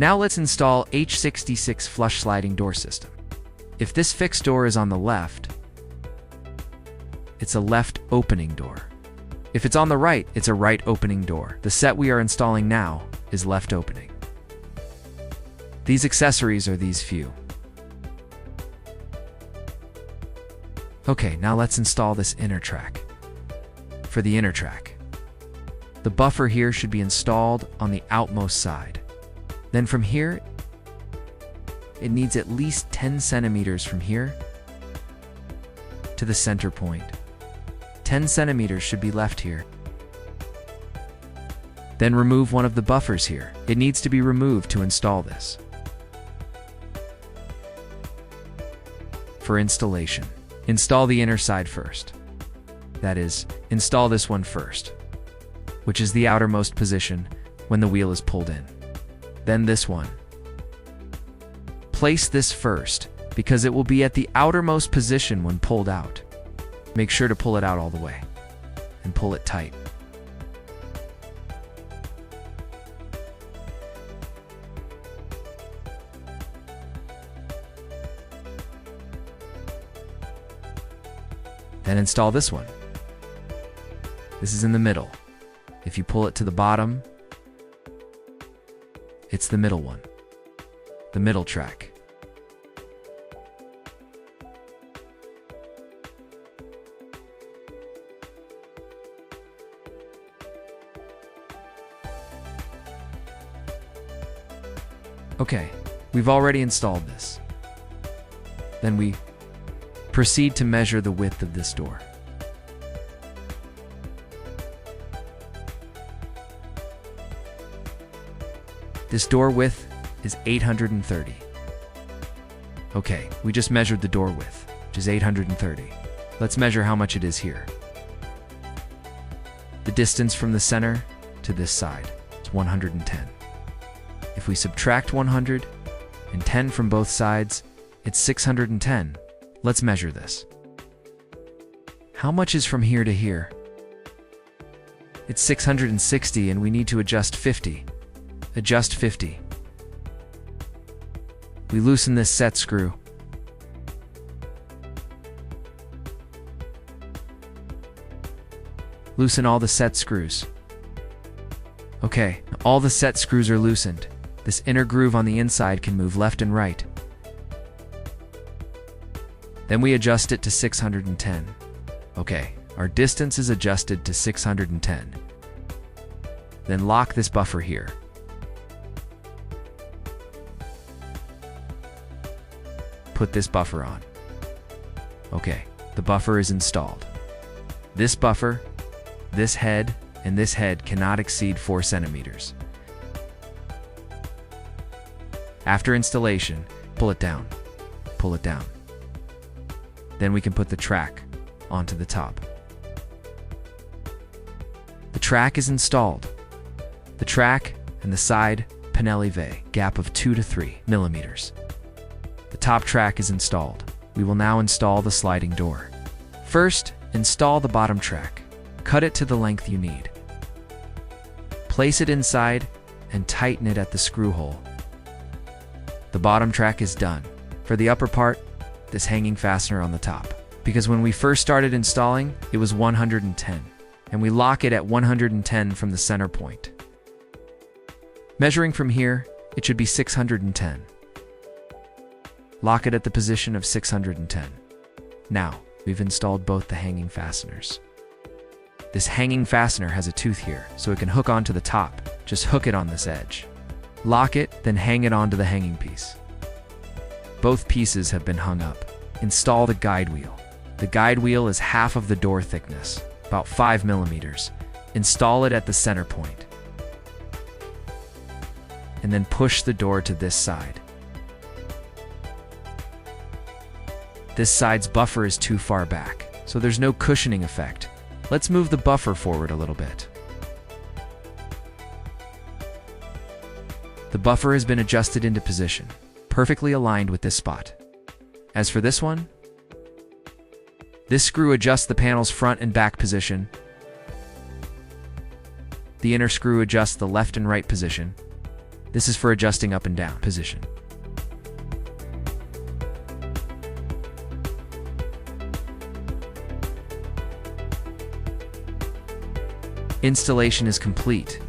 Now let's install H66 flush sliding door system. If this fixed door is on the left, it's a left opening door. If it's on the right, it's a right opening door. The set we are installing now is left opening. These accessories are these few. Okay, now let's install this inner track. For the inner track, the buffer here should be installed on the outmost side. Then from here, it needs at least 10 centimeters from here to the center point. 10 centimeters should be left here. Then remove one of the buffers here. It needs to be removed to install this. For installation, install the inner side first. That is, install this one first, which is the outermost position when the wheel is pulled in. Then this one. Place this first, because it will be at the outermost position when pulled out. Make sure to pull it out all the way, and pull it tight. Then install this one. This is in the middle. If you pull it to the bottom, it's the middle one, the middle track. Okay, we've already installed this. Then we proceed to measure the width of this door. This door width is 830. Okay, we just measured the door width, which is 830. Let's measure how much it is here. The distance from the center to this side is 110. If we subtract 110 from both sides, it's 610. Let's measure this. How much is from here to here? It's 660 and we need to adjust 50. Adjust 50. We loosen this set screw. Loosen all the set screws. Okay, all the set screws are loosened. This inner groove on the inside can move left and right. Then we adjust it to 610. Okay, our distance is adjusted to 610. Then lock this buffer here. Put this buffer on. Okay, the buffer is installed. This buffer, this head, and this head cannot exceed 4 centimeters. After installation, pull it down. Pull it down. Then we can put the track onto the top. The track is installed. The track and the side Pinelli gap of 2 to 3 millimeters. The top track is installed. We will now install the sliding door. First, install the bottom track. Cut it to the length you need. Place it inside and tighten it at the screw hole. The bottom track is done. For the upper part, this hanging fastener on the top. Because when we first started installing, it was 110, and we lock it at 110 from the center point. Measuring from here, it should be 610. Lock it at the position of 610. Now, we've installed both the hanging fasteners. This hanging fastener has a tooth here, so it can hook onto the top. Just hook it on this edge. Lock it, then hang it onto the hanging piece. Both pieces have been hung up. Install the guide wheel. The guide wheel is half of the door thickness, about 5 millimeters. Install it at the center point. And then push the door to this side. This side's buffer is too far back, so there's no cushioning effect. Let's move the buffer forward a little bit. The buffer has been adjusted into position, perfectly aligned with this spot. As for this one, this screw adjusts the panel's front and back position. The inner screw adjusts the left and right position. This is for adjusting up and down position. Installation is complete.